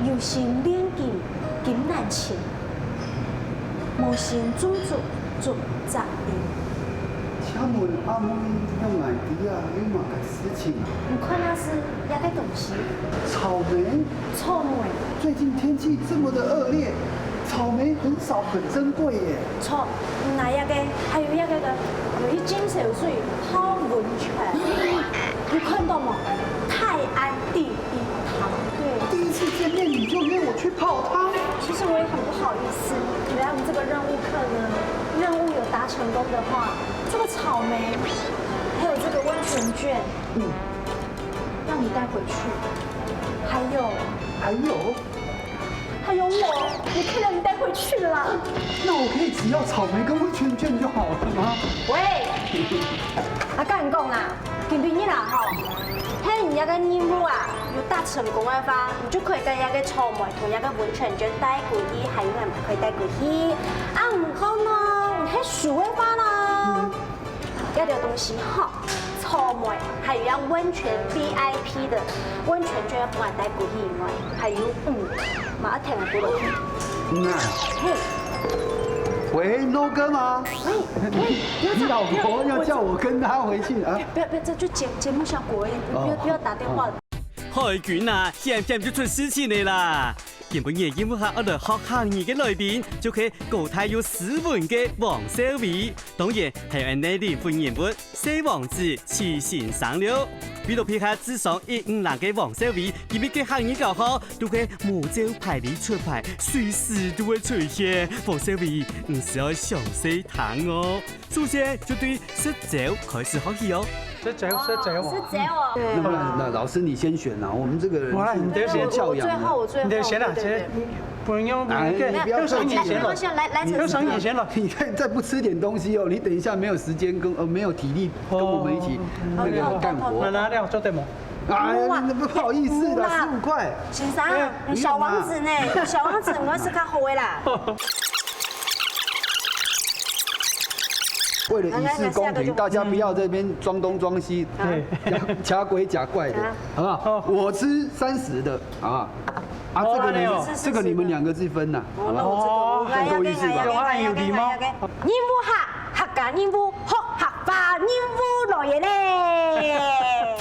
有心炼金金难求，无心种竹竹杂林。请问阿妹用哪滴啊？有哪个事情？你看那是哪个东西？草莓。草莓。最近天气这么的恶劣，草莓很少，很珍贵耶。错，那一个还有一个有一金小水泡温泉，你看到吗？泰安第一汤。对。第一次见面你就约我去泡汤？其实我也很不好意思，来我们这个任务课呢，任务有达成功的话，这个草莓还有这个温泉券，让你带回去。还有我，也可以让你带回去啦。那我可以只要草莓跟温泉券就好了吗？喂，我跟你讲啦，今天啦吼，睇人家个任务啊有达成功的话，你就可以跟人家个草莓同人家个温泉券带回去，还有人可以带回去。啊，唔好呢，你睇数的话呢，要的东西哈。草莓，还有要温泉 VIP 的温泉券要不管带过去以外，还有马上听过落去。那，喂，No 哥吗？你老婆要叫我跟她回去啊？不要，这就节目效果而已，不要打电话。海军啊，现在就出事情嚟啦！原本夜宴會下我哋學行業嘅來賓，就係高太有斯文嘅黃小薇，當然還有內地本人物小王子齊先生了。為咗配合智商150人嘅黃小薇，今日嘅行業搞好，都會無照排列出牌，隨時都會出現。黃小薇唔需要詳細談哦，首先就對食酒開始學習哦。是酒哦。那老师你先选啊，我们这个人你先教养的。我最后。你先了，不用不上眼先了，来，上眼先了。你看再不吃点东西哦，你等一下没有时间没有体力跟我们一起那个干活。拿了做对吗？哎呀，那不好意思的，15块。先生，你小王子呢？小王子我是较好的啦。为了以示公平，大家不要这边装东装西，假鬼假怪的，好不好？我吃30的，好不好？啊，这个你们2个自分呐，好不好？更够意思吧？有礼貌。任務客家任務學客家任務來嘢咧。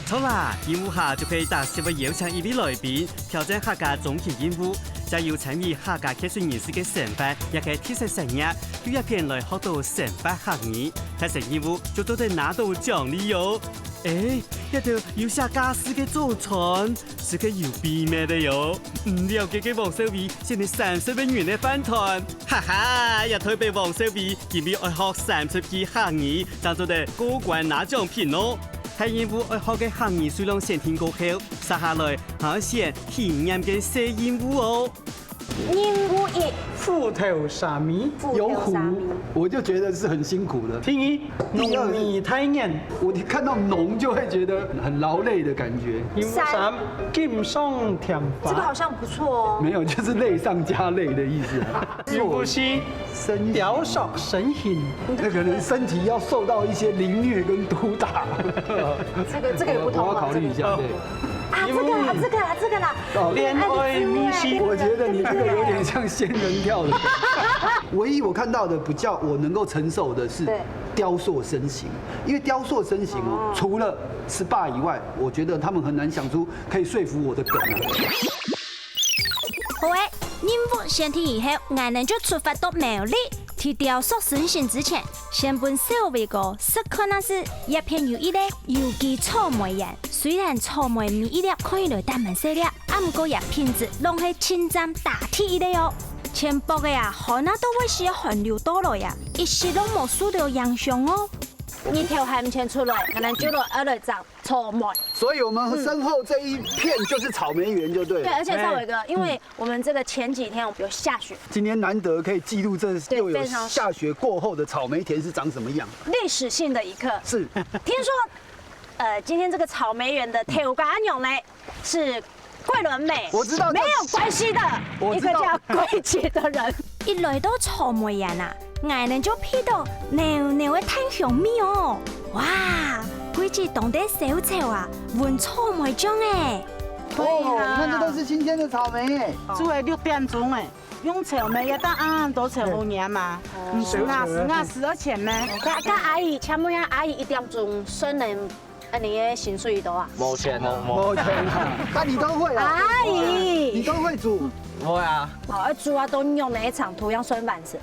好啦，任務下就可以大聲地邀請一位來賓挑戰客家總體任務，再要參與客家科學人士嘅成敗，也可以提升成績，對一片來學到成敗學語，達成任務就都得拿到獎勵喲。誒，一條要下家私嘅祖傳，是個有秘密的喲。唔了解嘅黃小薇，先係30萬元嘅飯團，哈哈！一推俾黃小薇，見面愛學30句客語，賺到的高官拿獎品咯。睇任務愛學嘅客語數量先聽過後，接下來考試體驗嘅寫任務哦。任務1，虎頭沙米，有虎，我就覺得是很辛苦的。第一，農業太嚴，我看到農就會覺得很勞累的感覺。任務3，金上添花，這個好像不錯哦。沒有，就是累上加累的意思啊。任務4，雕塑身形，那可能身體要受到一些凌虐跟毒打。這個也不同。我要考慮一下，對。啊，這個啦。戀愛明星，我覺得你這個有點像仙人跳的。唯一我看到的比較我能夠承受的是雕塑身形，因為雕塑身形哦，除了SPA以外，我覺得他們很難想出可以說服我的梗啊。好誒，任務先聽以後，我們就出發到苗栗。去雕塑身形之前，先本小薇個試看那是一片有一粒有機草莓樣。雖然草莓米一粒可以來淡慢細粒，啊唔過也品質攏係清湛大體一粒哦。淺薄嘅呀，可能都會是寒流到來呀，一時都冇受到影響哦。一條鹹錢出來，可能就落2張草莓。所以我們身後這一片就是草莓園，就對。對，而且邵偉哥，因為我們這個前幾天有下雪，今天難得可以記錄這又有下雪過後的草莓田是長什麼樣，歷史性的一刻。是。聽說，今天這個草莓園的頭家娘呢是桂綸鎂，我知道沒有關係的，一個叫桂姐的人。一來到草莓園啊，我哋就睇到牛牛嘅炭香味哦，哇！桂姐當地小炒啊，換草莓醬誒。哦，你看这都是新鲜的草莓耶。煮的6点钟诶，用草莓也当暗都炒好年嘛，是啊12钱呢。甲阿姨，请问下阿姨1点钟算能安尼的薪水多啊？冇钱啊，我天啊，那你都会啊？阿你姨，都会煮？会啊，好，煮啊都用哪一场图样算板子？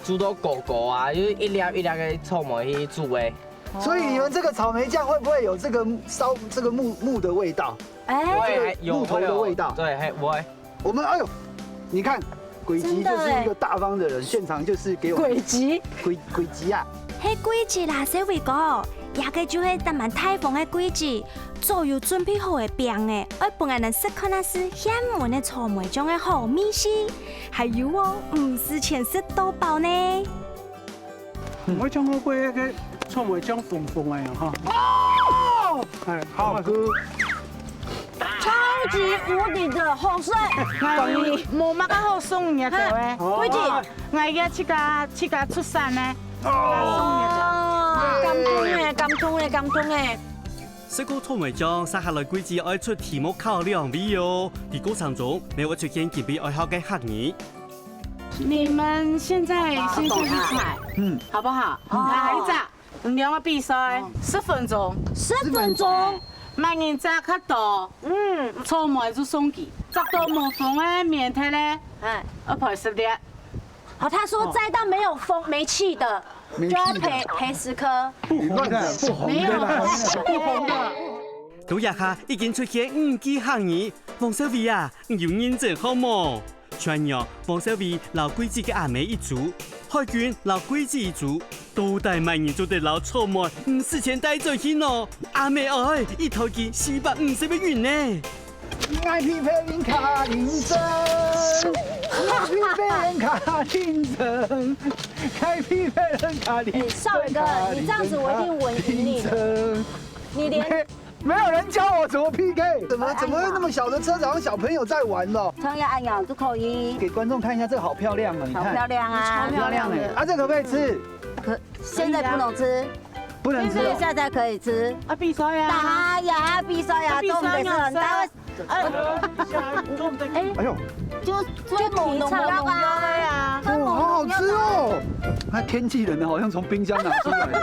煮到狗狗啊，就是一粒一粒嘅臭梅去煮诶。所以你们这个草莓酱会不会有这个木的味道？哎，会有木头的味道。对，还会。我们哎呦，你看，鬼吉就是一个大方的人，现场就是给我鬼吉，鬼吉啊！迄鬼子啦，小伟哥，也个就迄咱们台风的鬼子，所有准备好的饼的，要帮人食可能是显门的草莓酱的好米丝，还有哦，50钱是多包呢。我将我嗰個草莓醬紅紅嘅哈。哦，係好喝。超级无敌的好水，我冇乜咁好送嘅就誒，鬼吉，我而家出家出山咧，哦，感動嘅。食過草莓醬，撒下來鬼子愛出題目考兩味哦。喺過程中，每位出現準備愛好嘅客人。你們現在先去採，好不好？來一隻2個比賽10分鐘10分鐘，萬人摘較多，草莓就送佢，摘到冇風嘅面體咧，哎， 110粒。好，他說摘到沒有風沒氣的，就要賠10顆。不紅的，不紅的啦，不紅的。到日下已經出現5支客人，黃小薇啊，有認真好冇？傳揚黃小薇撈鬼子嘅阿妹一組，海軍撈鬼子一組，到底萬人做得撈草莓，50錢帶咗去咯。阿妹哎，一頭件450嘅元呢。愛匹配人卡認真，愛匹配人卡認真，愛匹配人卡認真。少偉哥，你這樣子我一定穩贏你。你連沒有人教我怎麼 PK，怎麼會那麼小的車子，好像小朋友在玩咯？唱呀按呀都可以，給觀眾看一下，這個好漂亮啊！你好漂看，亮啊，超漂亮的。啊，這個可不可以吃？現在不能吃，不能吃哦。現在可以吃。啊，比賽啊！打呀，比賽呀，都沒事，但哎呦，就提倡啊，哇，好好吃哦！那天氣冷的，好像從冰箱拿出來的，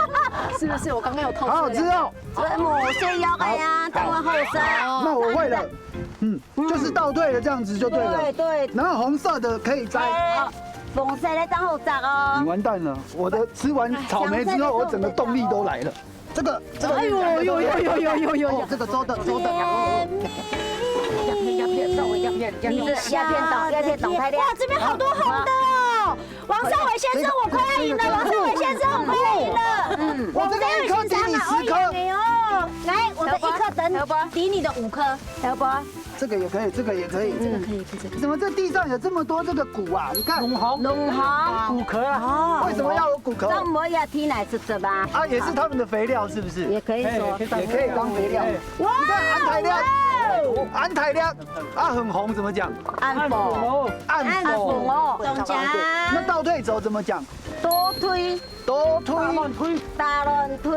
是不是？我剛剛有偷好好吃哦。某些腰的呀，等我後生。那我會了，就是倒對了，這樣子就對了。對。然後紅色的可以摘。紅色的當後摘哦。你完蛋了，我的吃完草莓之後，我整個動力都來了。這個，哎呦，這個周的。鸦片懂太亮。哇，這邊好多紅的哦！王少偉先生，我快要贏了！王少偉先生，我快要贏了！我這個1顆抵你10顆。沒有，來，我的1顆抵你的5顆。小波，這個也可以，這個也可以，這個可以，怎麼這地上有這麼多這個骨啊？你看，紅紅骨殼啊！為什麼要有骨殼？這麼要提奶吃吃吧？啊，也是他們的肥料，是不是？也可以說，也可以當肥料。哇，安台亮，啊，很紅，怎麼講？安鳳哦，中獎。那倒退走怎麼講？多推，大亂推。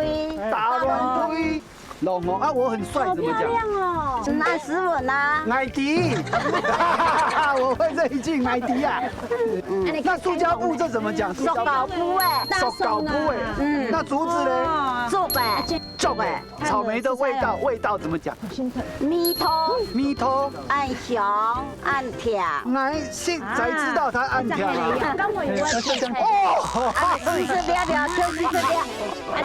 龍哦，啊，我很帥，怎麼講？哦，是那斯文啊。艾迪，我會這一句艾迪啊。那塑膠布這怎麼講？塑膠布哎，塑膠布哎。那竹子呢？竹哎，草莓的味道怎麼講？蜜桃，暗香，暗甜。哎，現在知道它暗甜了。哦，吃不要，吃不要。哎呀，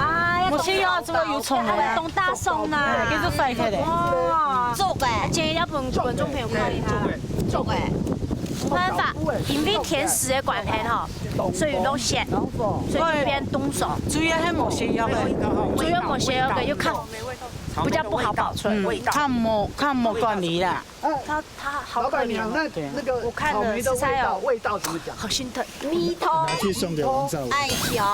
我需要這個有蟲嘅，東大送啦，叫做快鐵嘅。哇，做嘅，建議一本觀眾朋友看一下。做嘅。冇辦法，因為甜食的關係哈，所以都鹹，所以就變凍手。主要係冇瀉藥嘅，主要冇瀉藥嘅，又看比較不好保存。看冇管理啦。它好可憐。那個草莓的味道怎麼講？好心疼。蜜桃，暗香，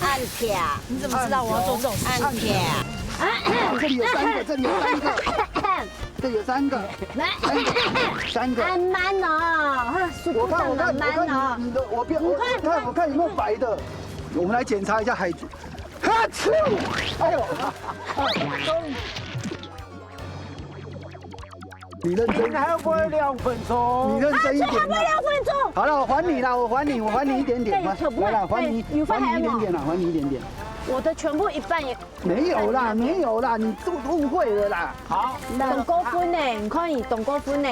暗甜。你怎麼知道我要做這種事？暗甜。這裡有3個，這有3個。很慢哦，我看你的，我看有沒有白的。我們來檢查一下海珠。哈啾！哎呦！你认真，还要播2分钟。你认真一点还不啦。2分钟。好了，我还你啦，我还你一点点，来啦，还你一点点啦，还你一点点。我的全部一半也没有啦，你误会了啦。好，动高分呢，唔可以动高分呢。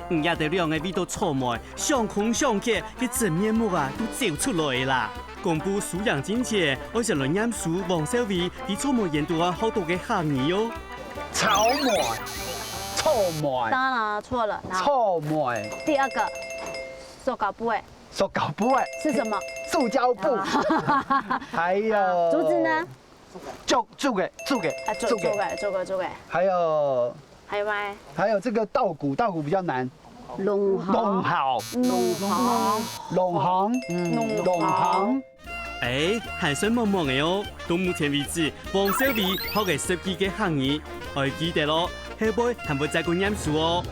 也得两个味道错卖，相空相克嘅真面目啊，都走出来啦。公布素养境界，我上来念书，王小薇啲错卖研读啊好多嘅行业哟。草莓，臭莓，当然错了。然后臭莓，第二个，塑胶布哎，塑胶布哎，是什么？塑胶布，还有竹子呢？竹嘅，做个。还有还有这个稻谷比较难。龙行。哎，还算忙忙的哦。到目前为止，王小薇学嘅10幾個行業，我記得咯。後輩還會再過念書哦。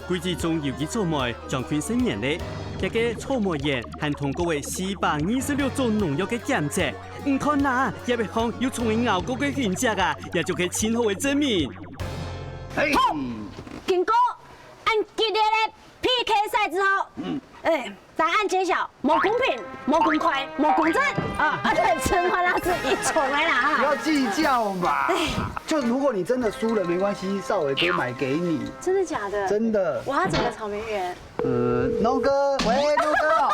規矩中有幾錯媒將佢生年咧，一個錯媒員還通過為426種農藥嘅檢測。唔看啦，一別項要從佢咬過嘅痕跡啊，也就係親口嘅證明。好，經過按激烈的 PK 賽之後，答案揭曉，冇公平，冇公開，冇公正啊！對，陳華老師一重來啦不要计较嘛。就如果你真的输了没关系，少伟哥买给你。真的假的？真的。我要整个草莓园。龙哥，喂，龙哥。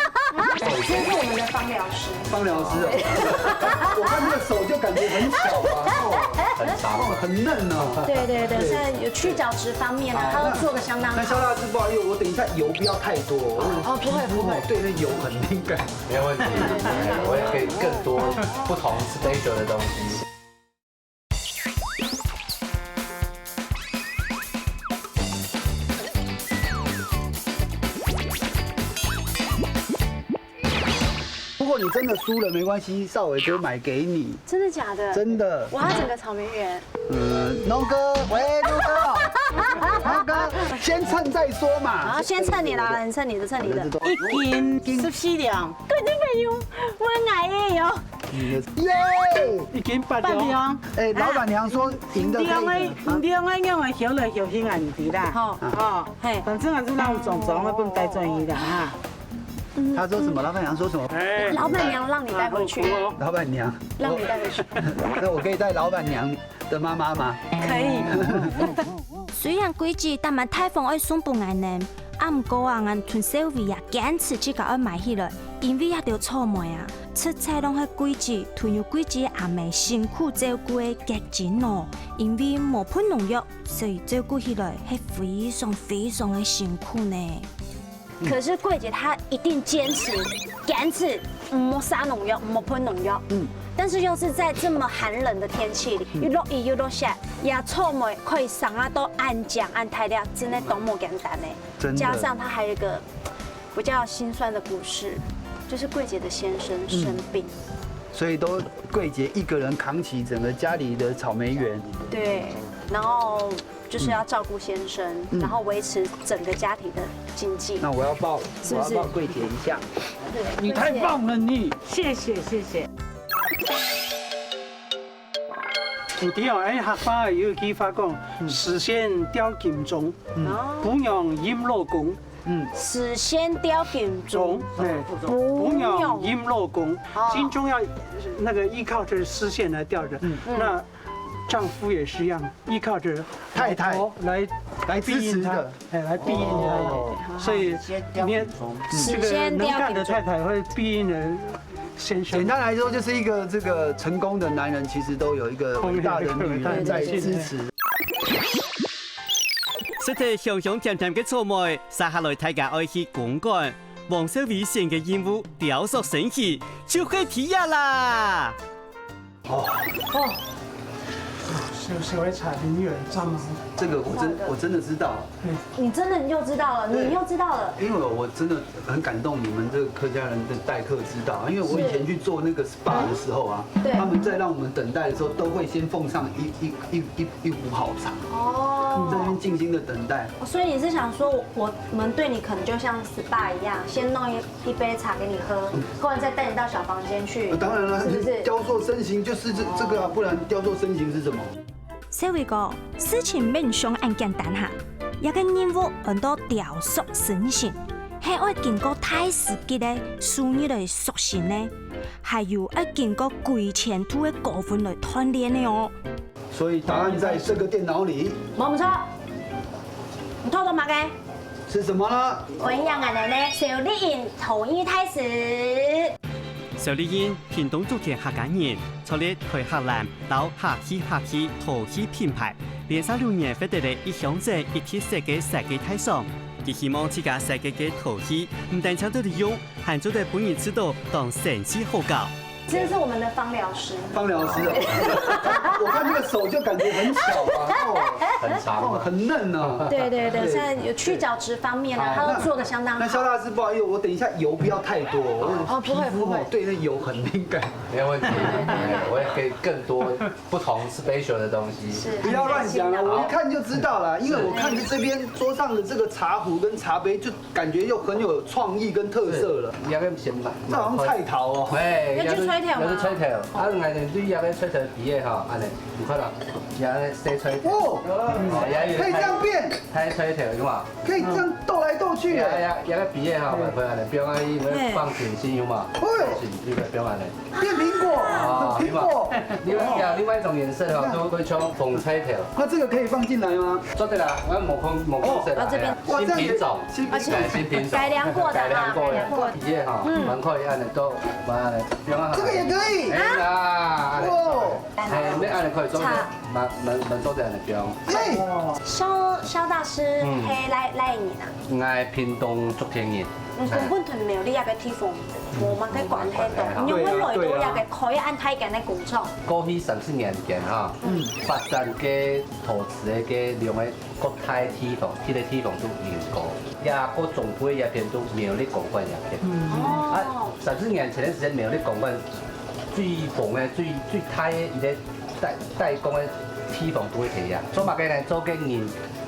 这是我们的芳疗师。芳疗师哦。我看那个手就感觉很小啊，很长，很嫩哦。对，现在有去角质方面啊，他都做的相当好。那肖大师，不好意思，我等一下油不要太多。哦，不会。对那油很敏感。没问题，我也可以更多不同 special 的东西。如果你真的输了没关系，少伟哥买给你。真的假的？真的。我要整个草莓园。龙哥，喂，龙哥，先称再说嘛。好，先称你啦，称你的。一斤14兩，各位朋友，我爱的哟。耶！已經8 8兩。兩。哎，老板娘说赢的可以。兩個用的小來小輕啊，唔知啦。哦，嘿，反正還是讓總的不帶轉移的哈。他说什么？老板娘说什么？老板娘让你带回去。老板娘让你带回去。那我可以带老板娘的妈妈吗？可以。虽然规矩但蛮太风爱送不爱人，啊唔过啊，俺屯小薇啊坚持去甲我买起来，因为也条草莓啊，出菜拢系规矩，屯有规矩阿妹辛苦照顾的结晶哦，因为无喷农药，所以照顾起来系非常的辛苦呢。可是桂姐她一定坚持唔撒农药，唔喷农药。但是又是在这么寒冷的天气里，又落雨又落下，也草莓可以上啊都按奖按材料，真的多么简单呢。真的。加上它还有一个比较心酸的故事，就是桂姐的先生生病，所以都桂姐一个人扛起整个家里的草莓园。对，然后就是要照顾先生，然后维持整个家庭的经济。那我要抱桂姐一下。你太棒了，你。謝謝。有啲喺客家有句話講，事先雕金鐘，不用閻羅宮。事先雕金鐘，不用閻羅宮，金鐘要那個依靠着絲線來吊着。那丈夫也是一樣，依靠着太太來支持的，來庇蔭他。所以你這個能幹的太太會庇蔭的先生。簡單來說，就是一個這個成功的男人，其實都有一個偉大的女人在支持。食得香香甜甜嘅草莓，撒下來大家愛去公幹。王小薇選嘅任務雕塑神器，就可以體驗啦。小會茶林園站嗎？這個我真的知道。你又知道了，你又知道了。因為我真的很感動你們這個客家人的待客之道。因為我以前去做那個 SPA 的時候啊，他們在讓我們等待的時候，都會先奉上一壺好茶。哦。在那邊靜心的等待。所以你是想說，我們對你可能就像 SPA 一樣，先弄一杯茶給你喝，後來再帶你到小房間去。當然了，是不是？雕塑身形就是這個啊，不然雕塑身形是什麼？小薇哥，事情免想咁簡單哈，一個任務很多雕塑成型，係要經過太時級嘅數日嚟塑成呢，還有要經過幾千度嘅高溫嚟鍛鍊的哦。所以答案在這個電腦裡，冇錯。唔拖到乜嘅？是什麼呢？我要俺奶奶小麗英同意太時。小麗英屏東竹田客家人，創立台客南到客戲陶戲品牌，連續6年獲得了一項證一體設計設計大賞。佢希望自家設計嘅陶戲唔但搶到利用，還做得本人知道當成績好高。這是我們的芳療師。芳療師，我看這個手就感覺很巧啊，很長，很嫩啊。對對對，現在有去角質方面啊，他都做得相當好。那蕭大師，不好意思，我等一下油不要太多，我皮膚對那油很敏感。沒有問題，我也給更多不同 special 的東西。是，不要亂講了，我一看就知道了，因為我看着這邊桌上的這個茶壺跟茶杯，就感覺又很有創意跟特色了。也個先買，這好像菜頭哦。對，要去吹條嗎？要去吹條，啊，我哋對也個吹條皮嘅吼，安尼唔可能，也個細吹條。哦，可以這樣變，太吹條嘅嘛。可以這樣鬥來鬥去。也個皮嘅吼，咪佢安尼表安尼，咪放點心有嘛？是，呢個表安尼。變蘋果，蘋果。另外一種顏色吼，都會像風吹條。那這個可以放進來嗎？做對啦，我冇空色啦。新品種，新品種，改良過的哈，皮嘅吼，蠻可以安尼都，蠻安尼，這個也可以。啊，哦，係，你安尼可以做嘅，蠻做得安尼表。蕭大師係來年啊？我係屏東竹田人。根本同苗栗一個地方冇乜嘅關係度，因為來到一個可以按太緊嘅工廠。過去30年間哈，發展嘅陶瓷嘅兩個國泰地方，呢個地方都研究，也個總會也變到苗栗公館入邊。啊，30年前嘅時間苗栗公館最紅嘅、最大嘅一個代工嘅地方都會係啊，做乜嘅呢？做嘅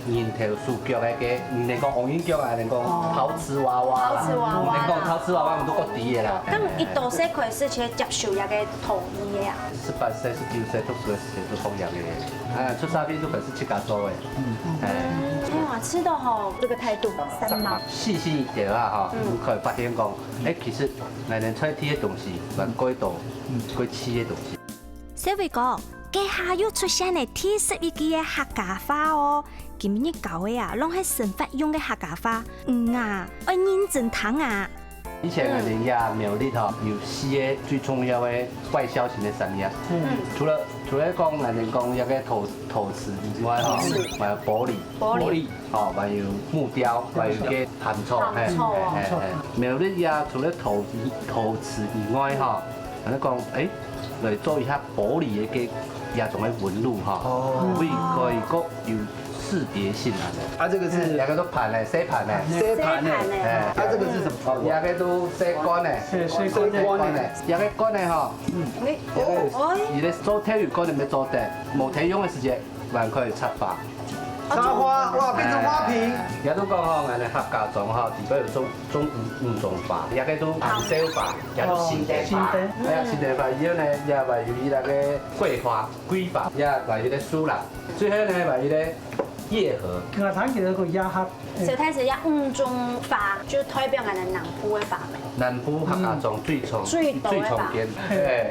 銀頭塑腳嘅，唔能講紅煙腳啊，能講陶瓷娃娃啦，能講陶瓷娃娃，我都國啲嘅啦。咁一到時佢是去接受一個陶藝嘅啊18歲、19歲讀書嘅時候都同樣嘅嘢，出沙邊都係是7家做嘅。哎呀，吃到吼這個態度三毛。細細一條啊，嚇，你可以發現講，其實我哋出啲嘅東西，蠻改到改黐嘅東西。小偉哥，家下又出現嚟第11季嘅客家話哦。今日搞嘅啊，攏係生活用嘅客家話，要認真聽啊！以前我哋呀苗栗吼有4個最重要嘅外銷型嘅產業，除了講我哋講一個陶瓷以外吼，還有玻璃，哦，還有木雕，還有嘅炭醋，苗栗呀除了陶瓷以外吼，我哋講嚟做一下玻璃嘅一種嘅紋路吼，可以個有識別性啊！這個是兩個都盤咧，洗盤咧，它這個是什麼？兩個都洗乾咧，洗乾咧，兩個乾咧嗬。而你做體育乾你咪做得，冇體用嘅時間還可以插花。插花，哇，變成花瓶。也都講嗬，我哋客家莊嗬，如果有種五種花，也個都紅燒花，也都新地花，新地花以後呢，也還有伊那個桂花、桂花，也還有啲樹蘭，最後呢還有啲葉荷。我睇見個葉盒。小太子要5種花，就代表我哋南部嘅花味。南部客家莊最重建，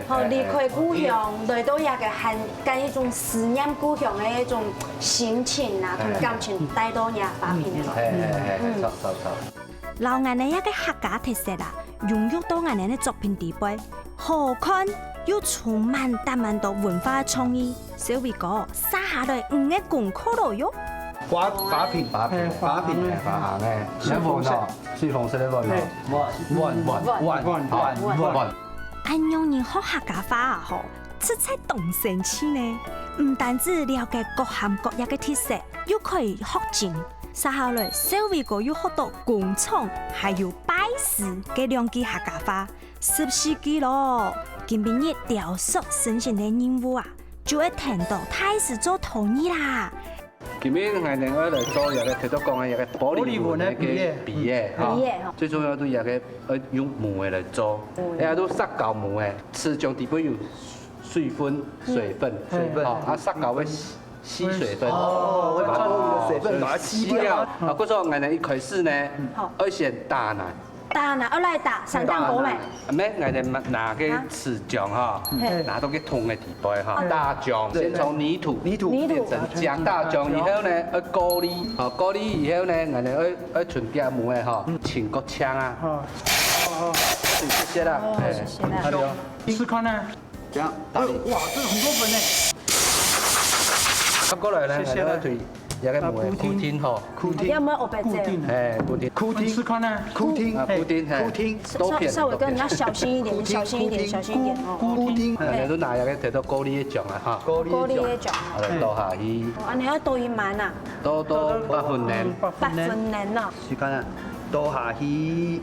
好離開故鄉，來到一個很跟一種思念故鄉嘅一種心情啊，同感情帶到嘢花片嘅。錯。留我哋一個客家特色啦，融入到我哋嘅作品底背，好看又充滿達滿到文化創意。小偉哥，撒下來5個功課咯喲。花瓶，花行嘅，水鳳咯，水鳳色咧個碗。按用人學客家話啊，嗬，實在動神氣呢。唔單止了解各行各業嘅特色，又可以學精。撒下來，小偉哥又學到工廠，還有拜師嘅兩句客家話，14句咯。今日雕塑成型嘅任務啊，就會聽到太師做陶藝啦。今日我哋嚟做一個，佢都講係一個玻璃紋嘅鼻嘅，最重要都係一個用木嘅嚟做，誒都石膏木嘅，始終底部有水分，啊石膏嘅吸水分。哦，我把多余的水分把它吸掉。啊，嗰種我哋一開始呢，要先打奶。打哪要來打上當狗咪？咩？我哋拿個瓷漿哈，拿到個桶嘅地步哈，打漿先從泥土變成漿，打漿以後呢，要過濾，哦，過濾以後呢，我哋要存夾木嘅哈，前個槍啊，謝謝啦，謝謝啦。試看呢？這樣打理。哇，這很多粉呢。咁過來呢，我哋對有個木嘅箍天嗬，有沒有學白啫？誒箍天，哭聽，試看呢？哭聽，啊箍天係，哭聽，稍微跟人家小心一點，小心一點，小心一點哦。哭聽，我哋都拿有個睇到過濾嘅漿啊哈，高高麗嘅醬，我哋倒下去，安尼要倒一滿啊倒8分냉， ，8分냉咯。時間啊，倒下去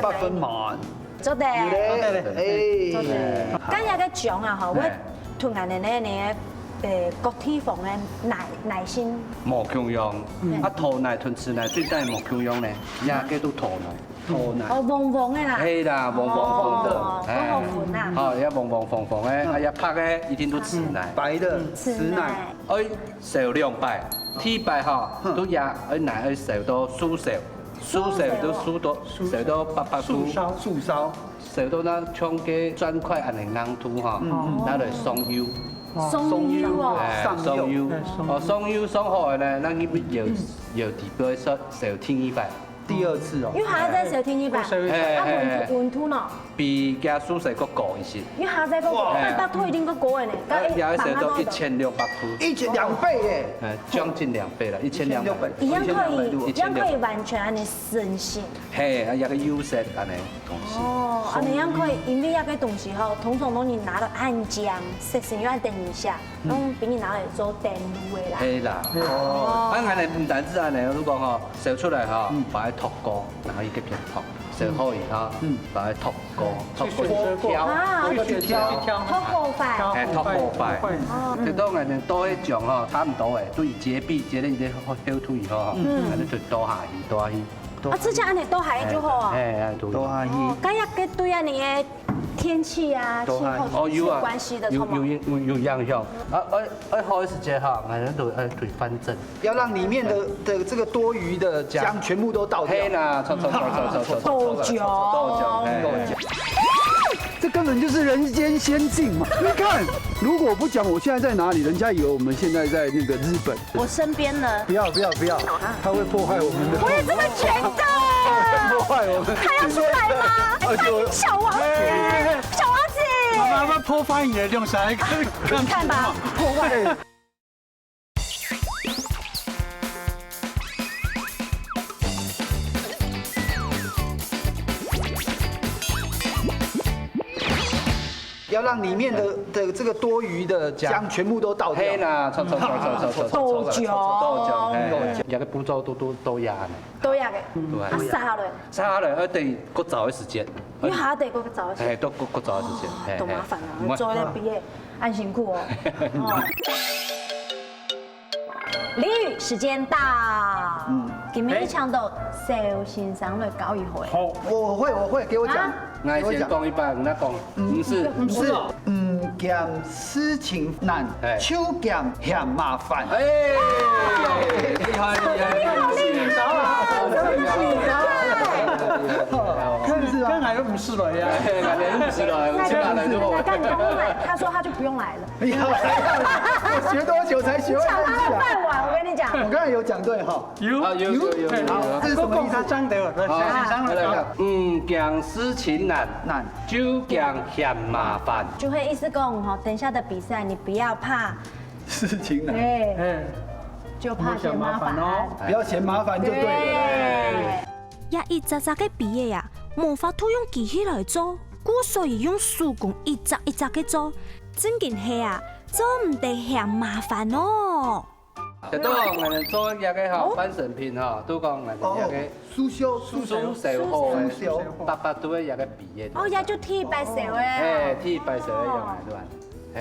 8分滿。做得。誒，今日嘅醬啊，嗬，我同人哋咧，你國體房嘅奶先。無強用，啊兔奶同雌奶最大無強用咧，也叫做兔奶，兔奶。哦，黃黃嘅啦。係啦，黃黃黃的，嗰個款啊。好，一黃黃黃黃嘅，啊一拍嘅一定都雌奶，白的雌奶，要燒2擺，T 擺哈，都也要奶要燒到素燒，素燒都燒到800度，素燒，燒到那像個磚塊安尼硬土哈，拿來鬆油。鬆油哦。鬆油，哦鬆油鬆好嘅咧，咱去搖地標說燒天一擺。第二次哦因。為下一隻小天一百，啊溫土咯，比加素食個高一些。因為下一隻嗰個800度一定個高嘅呢，也要燒到1600度。 2倍耶！將近2倍啦，1200。一樣可以完全安尼成型。係，啊，有個優勢安尼東西。哦，安尼樣可以，因為那個東西吼，通常都你拿來按漿，食成要等一下，咁俾你拿來做電爐嘅啦。係啦。哦。啊，安尼唔單止安尼，我都講吼，燒出來吼，擺喺托鍋，然後一個片托，燒好以後，擺喺托鍋，托鍋挑，好好快。係托鍋塊。最多我哋多一醬吼，差唔多誒，對結壁結咧，你燒土以後吼，我哋就倒下去，倒下去。啊，之前安尼倒下就好啊。係，倒下去。哦，咁一個對啊，你嘅天氣啊、氣候是有關係的，有影響。啊，開始之後，我哋就對翻正。要讓裡面的這個多餘的漿全部都倒掉。嘿啦，錯。豆漿。這根本就是人間仙境嘛！你看，如果不講我現在在哪裡，人家以為我們現在在那個日本。我身邊呢？不要，他會破壞我們的。我也這麼覺得。破壞我們。還要出來嗎？哎，小王子，小王子。媽媽破壞你的用啥？看吧，破壞。要讓裡面的這個多餘的漿全部都倒掉。嘿啦，錯。豆漿。有個步驟都壓呢。都有嘅。啊，沙嘞。沙嘞，對個早嘅時間。因為下地嗰個早嘅時間。係都個早嘅時間。多麻煩啊！做咧畢業，安辛苦哦。俚語時間到。今日搶到蕭先生來教一回。好，我會，給我講。我先講一半，我講唔是，嫌事情難，手嫌嫌麻煩。哎，厲害！剛才又唔是了呀，他說他就不用來了。我學多久才學會？搶他的飯碗，我跟你講。我剛才有講對哈。有。這是什麼意思？張德，嫌事情難，就嫌麻煩。就會意思講哈，等下的比賽你不要怕事情難，就怕嫌麻煩哦，不要嫌麻煩就對了。也一隻隻嘅筆嘢呀，無法都用機器來做，故所以用手工一隻一隻嘅做，真件係啊，做唔得嫌麻煩哦。都講我哋做一個哈半成品哈，都講我哋一個蘇修好嘅，800度嘅一個筆嘢。哦，也就剃白手誒。剃白手嘅用嚟對吧？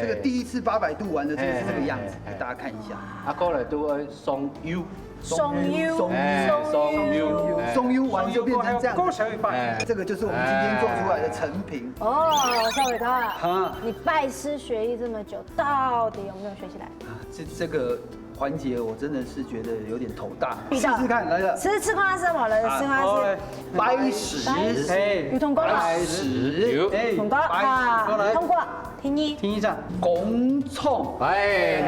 這個第一次800度玩的，這個是這個樣子，給大家看一下。啊，過來都會鬆油，松油完就变成这样。高小一拜，这个就是我们今天做出来的成品。哦，少伟哥，啊，你拜师学艺这么久，到底有没有学起来？这个环节我真的是觉得有点头大，试遇到试看，来了。吃看看什么了？吃看看是白屎，哎，有通过了，白屎，通过啊，通过，听一。听一下，拱葱，哎，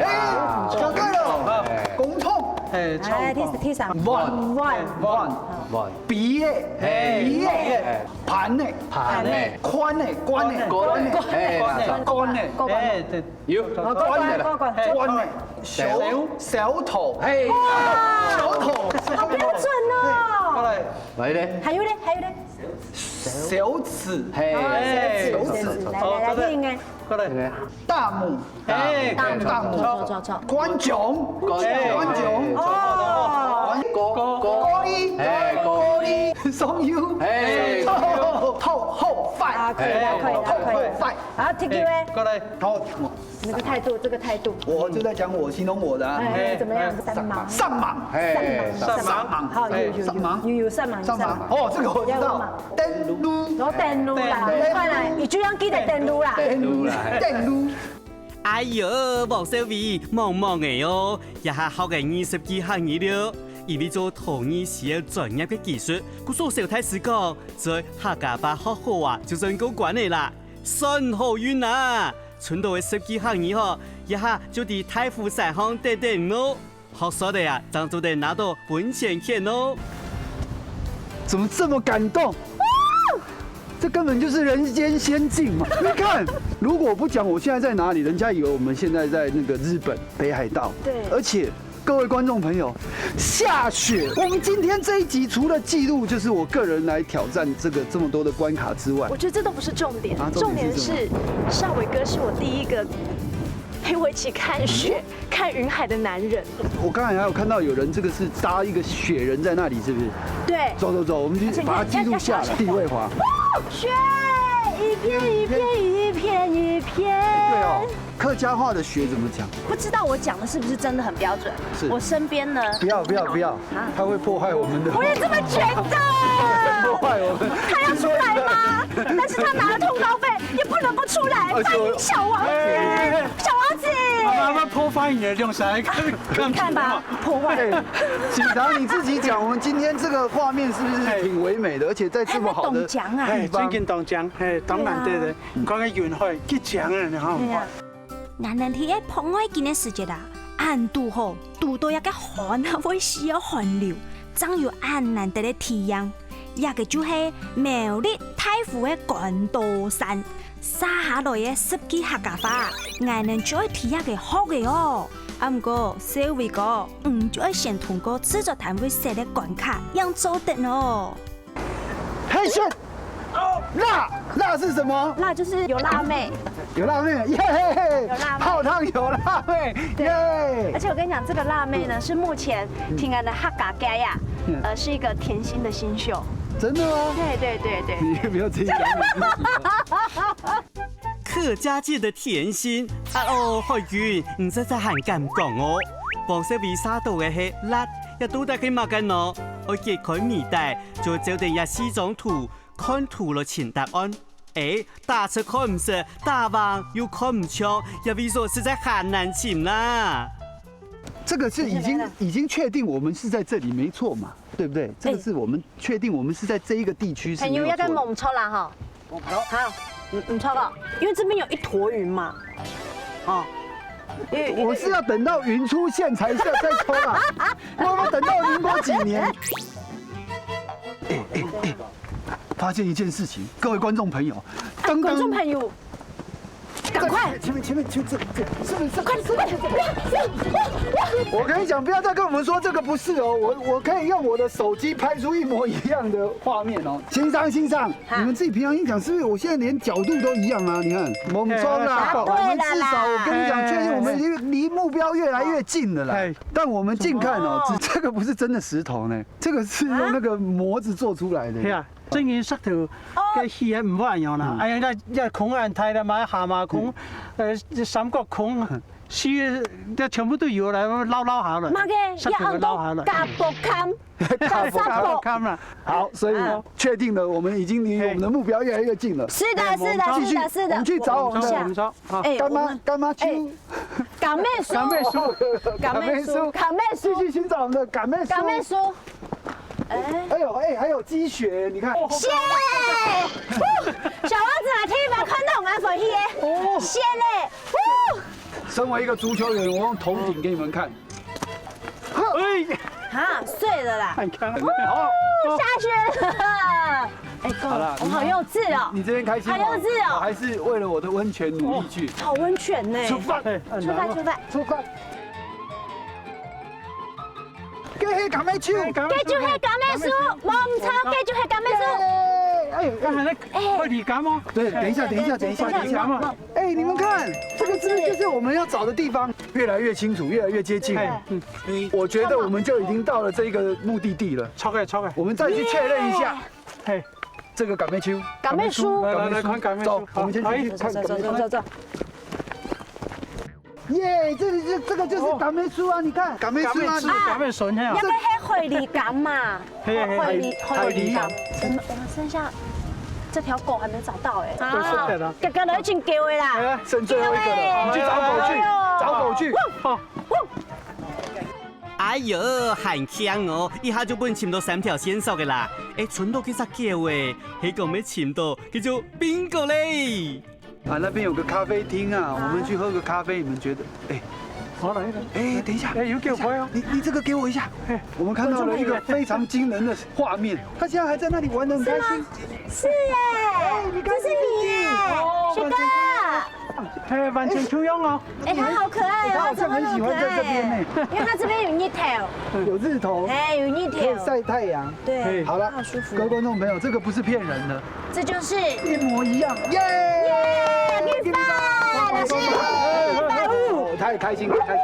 讲对了，拱葱，哎，来，第三，one，鼻耶，鼻耶，盤呢，盘呢，寬呢，關呢，關呢，乾呢，哎，對，有關呢，小頭，哎，小頭，好标准哦。過來，來咧，还有呢？小齒，嘿，小齒，来听哎，過來，大拇，哎，大拇，错。關囧，關囧，哦，高一，哎，高一，松腰，哎，後快，可以了。快，好，T Q A，過來，好，那个态度，这个态度，我就在講我形容我的啊，哎，怎么样？三忙，上忙，哎，上忙，好，有上忙，上忙，哦，這個我知道，電擼，攞電擼啦，快來，而最樣記得電擼啦。電擼。哎呦，王小薇，忙的哦，一下學嘅20幾行業了。因為做陶藝需要專業嘅技術，故所小太師講，在客家把學好啊，就算過關嘅啦，算好運啊！春到嘅10幾行業嗬，一下就喺太湖山上等咯，學熟的呀，張就得拿到本錢錢哦。怎么这么感动？这根本就是人间仙境嘛！你看，如果不讲我现在在哪里，人家以为我们现在在那个日本北海道。对，而且各位观众朋友，下雪。我们今天这一集除了记录就是我个人来挑战这么多的关卡之外，我觉得这都不是重点，重点重点是是少伟哥是我第一个陪我一起看雪、看云海的男人。我刚才还有看到有人这个是搭一个雪人在那里，是不是？對，走，我们就把它记录下来。地位滑。雪一片一片一片一片。对哦，客家话的雪怎么讲？不知道我讲的是不是真的很标准？是我身边呢，不要，它会破坏我们的。我也这么觉得。破坏我们。他要出来吗？但是他拿了通告费，也不能不出来。欢迎小王子，小王子。慢慢破坏你的用啥？看吧，破坏。警察你自己讲，我们今天这个画面是不是挺唯美的？而且在这么好的懂奖啊，係真見當獎，係當然對的。講緊沿海結獎啊，你看。俺們睇嘅澎海見嘅世界啦，俺拄到一個寒啊，會需要寒流，真有俺難得嘅體驗。一個就係苗栗太湖嘅關渡山，沙下來嘅10幾客家話，俺們再睇一個好嘅哦。不過小偉哥，就要先通過製作單位寫嘅關卡，讓做得哦。嘿炫，辣是什么？辣就是有辣妹，有辣妹，耶！有辣妹泡汤有辣妹，耶！而且我跟你讲，这个辣妹呢是目前听安的客家街呀，是一个甜心的新秀。真的吗？对。你不要自己讲你自己。客家界的甜心，海源，唔使再喊咁講哦。黃色微沙度嘅係辣，又到底佢乜嘅喏？我揭開米袋，就照定日4張圖，看圖了前答案。打出看唔實，打橫又看唔清，又為說實在很難尋啦。这个是已经确定我们是在这里没錯嘛，對不對？這個是我們確定我們是在這一個地區是沒有錯的。朋友要跟猛抽啦哈，好，你抽了，因為這邊有一坨雲嘛，哦。我是要等到雲出現才再抽啦，我們等到民國幾年？發現一件事情，各位觀眾朋友，觀眾朋友。趕快！前面，這是不是？快！我跟你講，不要再跟我們說這個不是哦，我可以用我的手機拍出一模一樣的畫面哦。欣賞，你們自己平常心講，是不是？我現在連角度都一樣啊！你看，猛裝啊，我們至少我跟你講，確定我們離目標越來越近了啦。但我們近看哦，這個不是真的石頭呢，這個是用那個模子做出來的。正經石頭嘅戲唔好人用啦，哎呀，一孔人睇啦，買蛤蟆孔，三角孔、4月这全部都油来捞好了，妈个上头要捞好了，加薄康，加薄加好看了。好，所以确定了，我们已经离我们的目标越来越近了。是的，是的，是的，是的。我们去找我们的找啊，干妈去港妹叔，港妹叔，港妹叔，继续寻找我们的港妹叔。港妹叔。哎呦哎，还有积雪，你看。谢！小王子来听吧，看到我们粉耶！谢嘞！身为一个足球员，我用头顶给你们看。哎，啊，碎了啦！看看，好，下去了。哎，哥，我好幼稚哦。你这边开心吗？好幼稚哦我还是为了我的温泉努力去。好温泉呢。出发，出发。继续港妹去，繼續係港妹書，我唔抄，繼續係港妹書。哎，刚才那会理感吗？对，等一下，理感嘛。哎，你们看，这个是不是就是我们要找的地方？越来越清楚，越来越接近。我觉得我们就已经到了这个目的地了。超开。我们再去确认一下。嘿，这个港妹区，港妹書，来看港妹走，我们先去看港妹書。走。耶，这个就是港妹书啊！你看港妹书啊，港妹笋呀，一個係惠梨港嘛，惠梨港。我們剩下這條狗還沒找到哎。啊，哥哥都已經叫的啦。剩最後一個了，我們去找狗去。哎呦，很強哦！一下就本潛到3條線索嘅啦。誒，蠢到幾隻叫誒，喺個咩潛到叫做邊個咧？啊，那边有个咖啡厅啊，我们去喝个咖啡，你们觉得？哎，好来一个。哎，等一下，哎，有给我朋友，你这个给我一下。我们看到了一个非常惊人的画面，他现在还在那里玩得很开心。是耶，这是你耶，雪哥。哎，完全不用哦。哎，他好可愛哦，他好像很喜歡在這邊呢，因為他這邊有日頭，有日頭，哎，有日可以頭，曬太陽。對，好了好舒服。各位觀眾朋友，這個不是騙人的，這就是一模一樣，耶！給飯，老師，哦，他也開心，開心。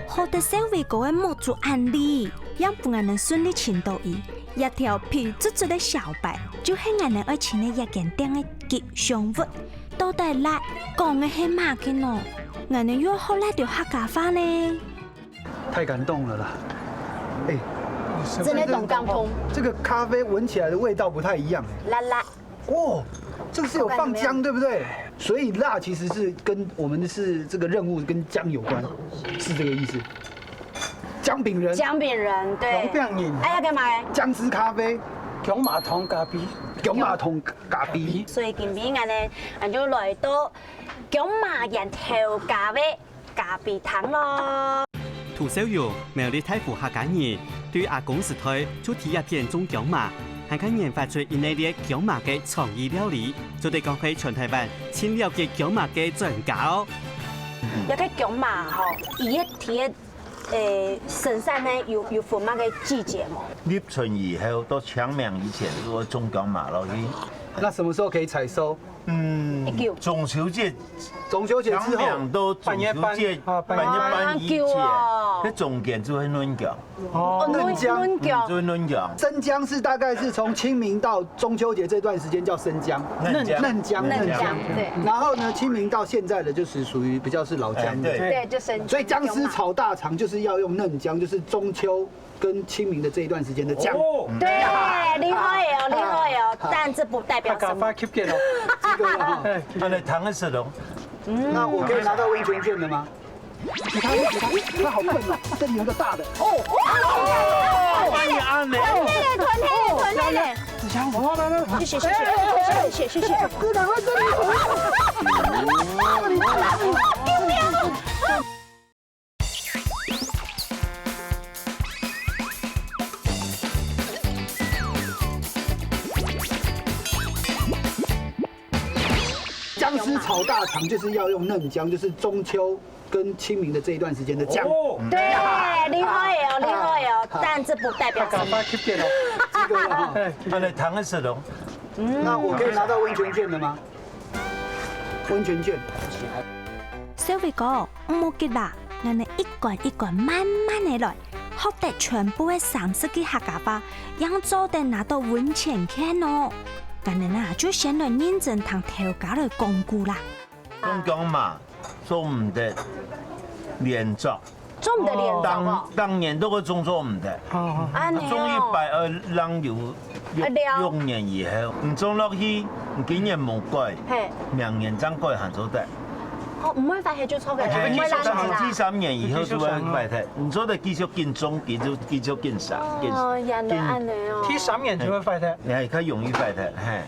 好的社會嗰個模組案例，讓不我能順利請到伊。一條皮質質的小白，就係我哋愛情嘅一間店嘅吉祥物。到底嚟講嘅係乜嘅呢？我哋要學嚟條客家話呢？太感動了啦！哎，真的懂港風，這個咖啡聞起來的味道不太一樣哎。辣辣，哦，這個是有放薑，對不對？所以辣其實是跟我們的是這個任務跟薑有關，是這個意思。薑餅人，薑餅人，對。薑餅人，哎，要幹嘛咧？薑汁咖啡，薑麻糖咖啡，薑麻糖咖啡。所以今天我哋就來到薑麻人調咖啡咖啡堂咯。涂小玉苗栗太湖客家人對阿公時代就提一片種薑麻，還看研發出一系列薑麻嘅創意料理，就對講係全台灣千了嘅薑麻嘅專家哦。有個薑麻吼，伊嘅提生產呢有分乜嘅季節冇？立春以後到清明以前，如果種薑麻落去，那什麼時候可以採收？中秋節，中秋節之清後。明到中秋節半夜半以前，那中間就會嫩薑。哦，嫩薑，就會嫩薑。生薑是大概是從清明到中秋節這段時間叫生薑，嫩薑，對。然後呢，清明到現在的就是屬於比較是老薑的。對，就生薑。所以薑絲炒大腸就是要用嫩薑，就是中秋跟清明的這一段時間的薑。對，厲害哦，厲害哦，但這不代表什麼。這個哈，它的糖是龍。那我可以拿到溫泉券了嗎？給他，他好笨哦，這裡有個大的。你按呢？團體，子強，我來了，謝謝。哥，趕快這裡。薑絲炒大腸就是要用嫩薑，就是中秋跟清明的這一段時間的薑。對，厲害哦，厲害哦，但這不代表什麼。這個哈，它的糖是龍。那我可以拿到溫泉券了嗎？溫泉券。小偉哥，唔好急啦，我哋一關一關慢慢嚟來，學得全部嘅30句客家話，讓做得拿到溫泉券哦。我哋就先來認真同調解來講故啦。中姜嘛，做唔得连作，做唔得连种哦。当年都个种做唔得，安尼种哦。 120人6年以后，唔种落去，今年冇改，嘿，明年再改行做得。哦，唔會發起就錯嘅，唔會拉但啦。是3年以後就會快睇，唔做得繼續建種，繼續建啥？哦，人哋安尼哦。踢3年就會快睇，你係較容易快睇，嘿。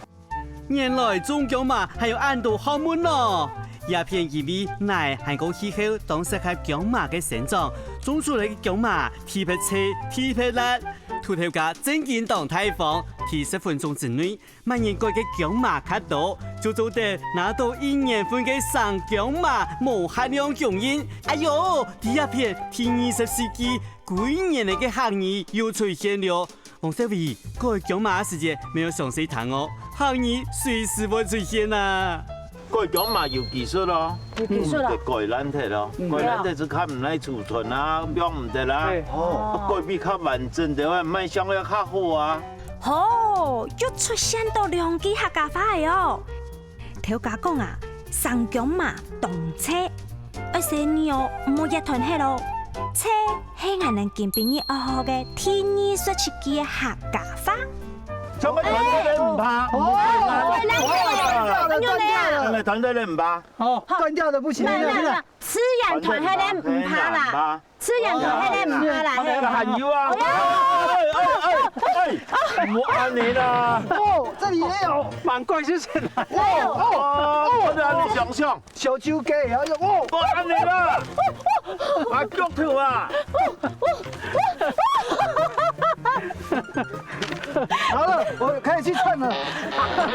原來種姜嘛還有按度學問咯。鴉片因為奶韓國氣候當適合姜麻嘅生長，種出嚟嘅姜麻特別脆、特別辣。土頭家正經當太房，提10分鐘之內，萬年改嘅姜麻卡多，就做得拿到1年份嘅生姜麻無限量供應。哎呦，第一片第20世紀幾年嚟嘅行業又出現了。王小偉，改姜麻嘅時間沒有詳細談哦，行業隨時會出現啊。 改姜嘛要技術咯，要技術啦。改爛體咯，改爛體就較唔耐儲存啊，養唔得啦。哦，改比較完整的話，賣相要較好啊。哦，又出現到兩支客家話嘅哦。頭家講啊，生姜嘛動車，而且你哦冇一團黑咯，車係我能見邊啲學嘅天意所設計嘅客家話。 做乜團隊你唔怕？因為團隊你唔怕。哦，斷掉的不行。吃人團黑咧唔怕啦，吃人團黑咧唔怕啦。還要啊！唔好按你啦。哦，這裡也有，蠻貴先生。我哋按你想象，小酒雞也有哦。我按你啦，把腳頭啊！ 好了，我可以去串了。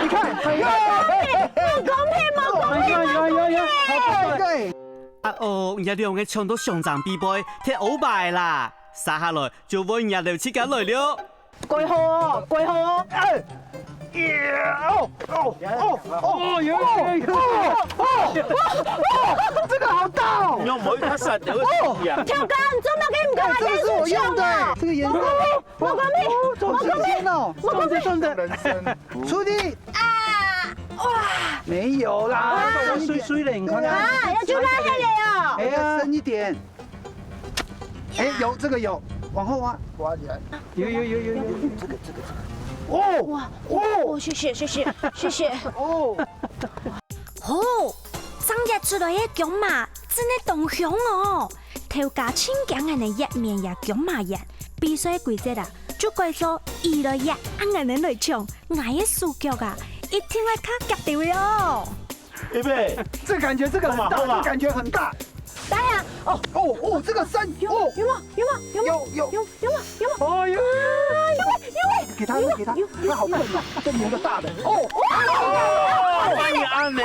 你看，冇公平，冇公平，好棒對。啊哦，人家兩個搶到上場比賽，踢歐敗啦，殺下來就揾人家劉七家來了。貴號哦，貴號哦。這個好大哦！用每卡實掉個呀！跳杆，做乜嘅唔夠？這個是我用的，這個顏色。冇公平，好新鮮哦！真的。出力啊！哇，沒有啦，水的，你看。啊，要去拉黑你哦。哎呀，深一點。哎，有這個有，往後挖，挖起來。有。這個。哦，哇，哦，謝謝。哦，生日出來嘅姜麻真係動香哦！頭家親講人哋一面也姜麻人，比賽規則啊，就怪說2來1，按人來搶，我嘅手腳啊，一定會卡夾掉喲。預備，這感覺這個很大，這感覺很大。等下，哦，這個山，哦，有嗎？哦有。給他，他好笨啊，這裡有個大的。哦，歡迎安妮。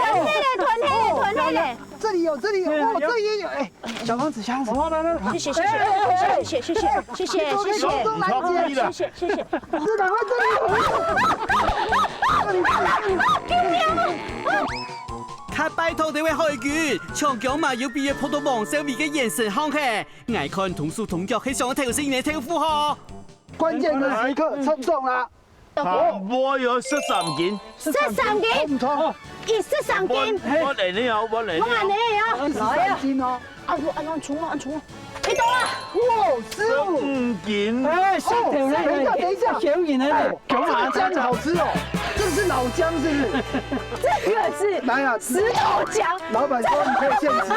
團黑咧。這裡有，哦，這也有，哎，小房子，謝謝。從中來接，趕快這裡卡拜託這位海軍，搶姜麻要比普通王小偉嘅眼神看起，眼看同手同腳，係上頭先嘅跳符號。關鍵的時刻衝撞啦！我有13件，13件，唔錯，13件。我嚟呢有，我嚟呢我嚟呢有，來啊！斤哦，按重啊！你到啦！哇，15件。哎，小條咧，等一下，小件咧，這個薑好吃哦，這個是老薑是不是？這個是來啊，石頭薑。老闆說你可以現吃，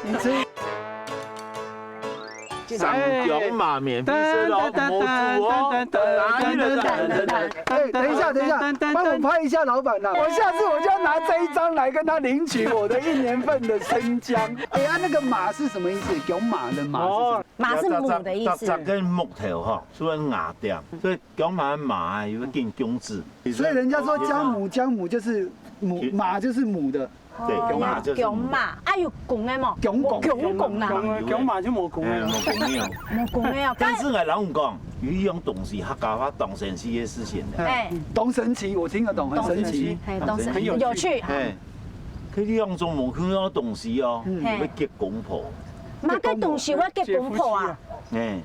你吃。生姜麻免費吃咯，冇煮哦。哎，等一下，幫我拍一下老闆啦！我下次我就要拿這一張來跟他領取我的1年份的生薑。哎呀，那個麻是什麼意思？姜麻的麻是什麼？麻是母的意思。雜跟木頭哈，所以牙掉，所以姜麻麻有點姜子。所以人家說姜母就是母，麻就是母的。對，麻就是姜麻，啊有公的冇？姜公啊，姜麻就冇公嘅，冇公的啊。但是我老講，有一樣東西客家話當神奇嘅事情的。哎，懂神奇，我聽得懂，很神奇。很有趣。哎，佢呢樣種冇佢樣東西哦，要結公婆。乜嘅東西會結公婆啊？哎，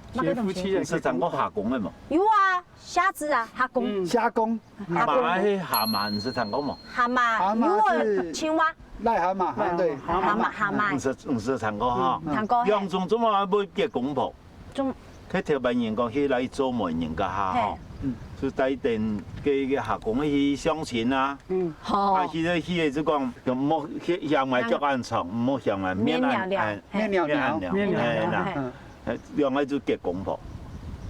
是講過下公嘅嘛？有啊，蝦子啊，下公。蝦公。麻係蛤蟆，你是聽過冇？蛤蟆，有啊，青蛙。癞蛤蟆，对，蛤蟆， 50参考哈。参考。杨总怎么要结公婆？中。去条万员讲去来做媒人家下吼，就带电给下讲去相亲啊。好。啊，去就讲就莫去向来脚暗床，莫向来面暗面聊聊，两个就结公婆。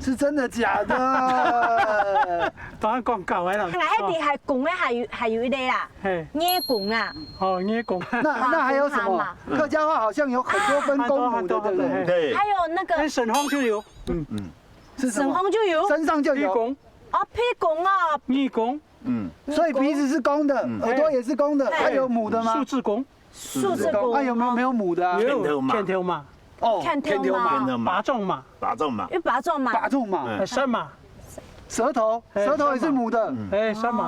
是真的假的？当然广告来了。看来迄底还公的还有一类啦，捏公啦。哦，捏公。那还有什么？客家话好像有很多分公母的，对不对？对。还有那个。省方就有。是什么？省方就有。身上就有。啊，屁公啊。逆公。所以鼻子是公的，耳朵也是公的，还有母的吗？数字公。数字公。啊，有没有母的啊？片头马。哦，片头马。拔种马。拔种马。因为拔种马。拔种马。山马。舌头也是母的。山马。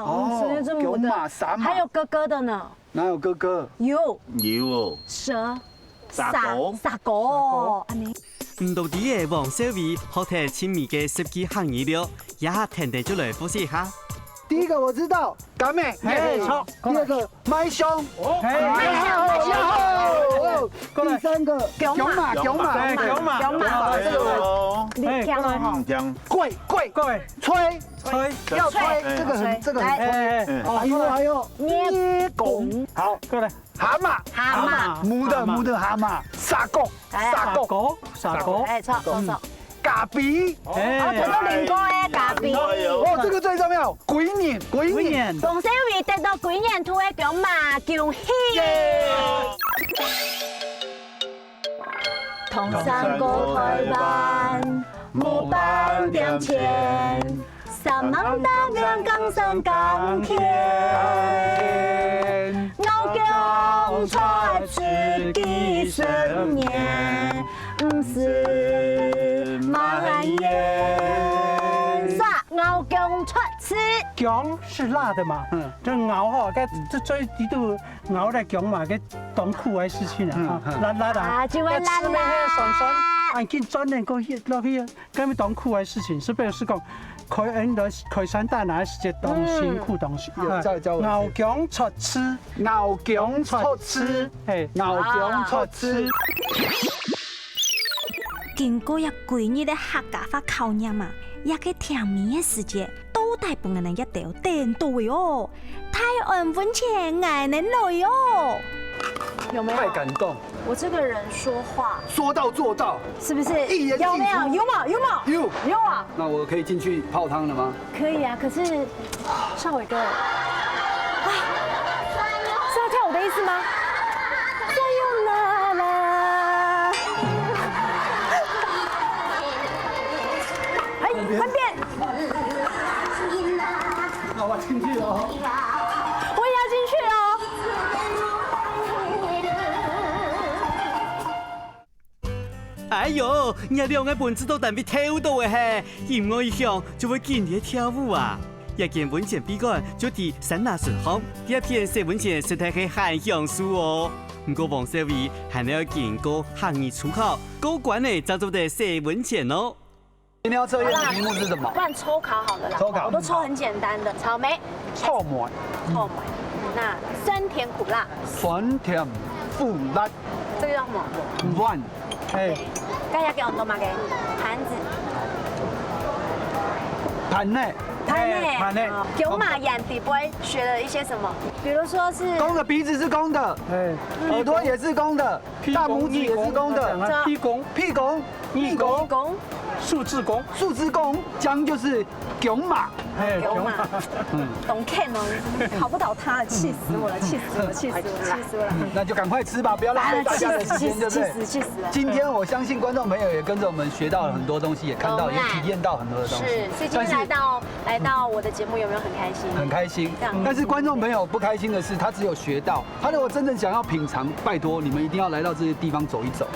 哦，舌头是母的。傻马。还有哥哥的呢。哪有哥哥？有哦。蛇。傻狗。傻狗。安尼。唔到底嘅王小薇好睇亲密嘅设计行业了，一下停地就来复习下。第一个我知道，干妹。错。第二个麦胸。第三个囧马。这个你听哦。跪，吹，要吹，这个很吹。还有捏拱。好，过来。蛤蟆，母的蛤蟆，傻狗，哎，错。嘎鼻，哦，这个灵过的嘎鼻。哦，这个最重要，鬼脸。王小薇得到鬼脸图的囧马，恭喜！同上过台湾，木板两千，3万大两港山港天，我讲出自己生年，不是马眼，啥我讲出吃。姜是辣的嘛？这咬哈，这最低度咬来姜嘛，个当苦的事情啊，辣的。啊，就会辣啦。按紧转念过去落去，咁咪当苦的事情，是表示讲开山大拿是一当辛苦东西。咬姜出吃，咬姜出吃，咬姜出吃。经过一几日的客家话考验嘛，一个甜蜜的时节，都大半个人一条颠倒哦，太安稳前爱能来哦。有没有？太感动！我这个人说话说到做到，是不是？一言既出。有没有？有啊！那我可以进去泡汤了吗？可以啊，可是少伟哥，是要跳舞的意思吗？快变！那我进去了。我也要进去哦。哎呦，你两个本子都特别跳到的嘿，嫌我一向就会见你跳舞啊！一件文件比赛就伫三大顺行，第一篇写文件实在係很享受哦。不過王小薇还要經過行業出考，高關的才做得寫文件哦。今天要测验的题目是什么？不然抽考好了啦。抽考，我都抽很简单的，草莓、臭梅、那酸甜苦辣。酸甜苦辣。这个叫什么？碗。大家给我多嘛给盘子。盘内。囧马眼底不会学了一些什么？比如说是公的鼻子是公的，耳朵也是公的，大拇指也是公的，屁公。数字公，姜就是囧马，懂 Ken 哦，考不倒他了，气死我了！那就赶快吃吧，不要浪费大家的时间，对不对？气死了！今天我相信观众朋友也跟着我们学到了很多东西，也看到也体验到很多的东西。是，所以今天来到我的节目有没有很开心？很开心。但是观众朋友不开心的是，他只有学到，他如果真正想要品尝，拜托你们一定要来到这些地方走一走，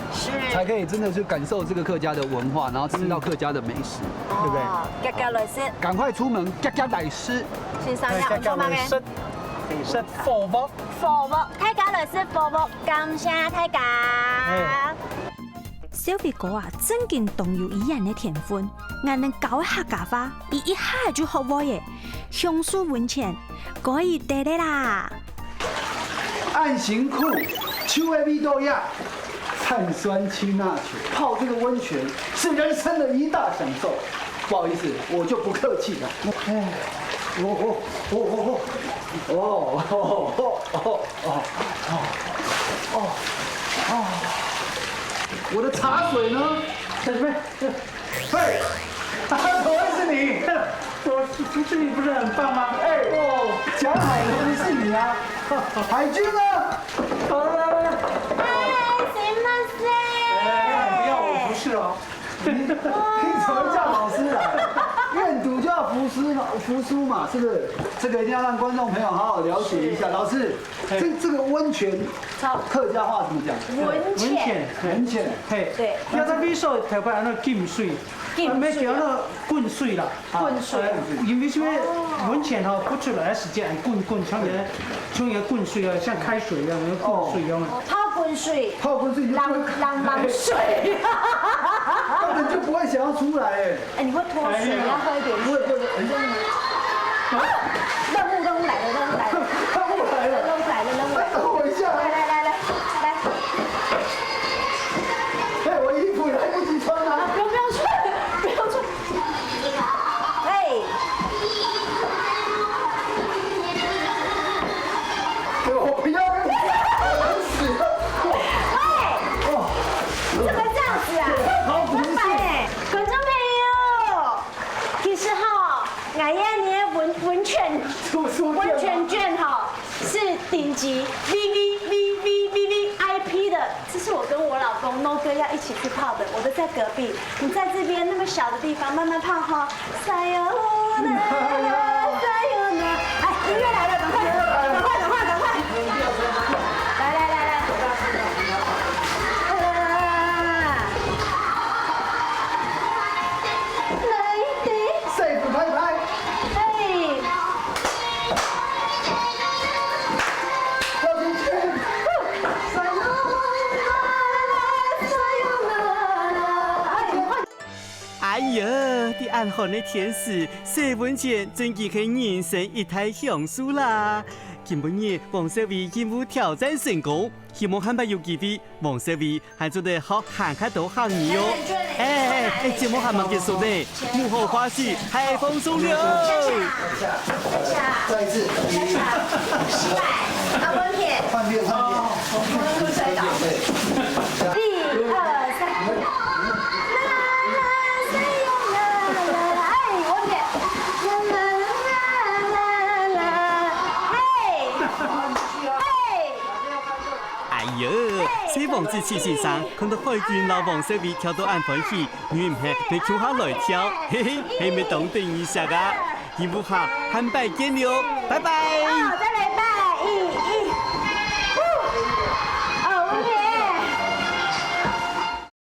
才可以真的去感受这个客家的文化，然后吃到客家的美食，对不对？客家来吃，赶快出门，客家来吃。先生要做乜嘅？食服務，大家來食服務，感謝大家。小薇哥啊，真見動有一樣嘅天分，還能教客家話，一下就學會嘅，享受文錢，可以得的啦。按型裤，秋的味道呀，碳酸氢钠泉，泡这个温泉是人生的一大享受。不好意思，我就不客气了。哎，我的茶水呢？在这边。嘿，怎么会是你？我出去不是很棒吗？哎，蒋海豚是你啊？海军呢？来。不要，我不是哦。你怎么叫老师来？愿赌就要服输嘛，是不是？这个一定要让观众朋友好好了解一下。老师，这个温泉，客家话怎么讲？温泉，嘿，对。要在比说头摆那浸水，没叫那滚水啦。滚水。因为什么？温泉哈不出来的时间滚，像一个滚水啊，像开水一样，那个滚水一样。泡滚水就浪水。根本就不会想要出来哎。哎，你会脱水，你要喝一点水。不会。任务来了。等我一下。来。哎，我衣服来不及穿啊！不要穿。哎。我不要跟你死了。怎么这样子啊？很烦哎，观众朋友，其实哈，俺家你的温泉券哈是顶级 VIP 的，这是我跟我老公 No 哥要一起去泡的，我的在隔壁，你在这边那么小的地方慢慢泡哈。哎，音乐来了，赶快！哎呀，在暗寒的天时，洗温泉真的是人生一大享受啦！今日王小薇任务挑战成功，希望下摆有机会，王小薇还做得好行卡到行业哦！哎，节目还没结束呢，幕后花絮还放松了。再一次，失败，温片，换片。1、2、3。哎呦，小王子齐先生看到海军老王小薇跳到暗欢喜，你唔系你跳下来跳，嘿嘿，系咪懂等一下噶？任务下，下摆见了，拜拜。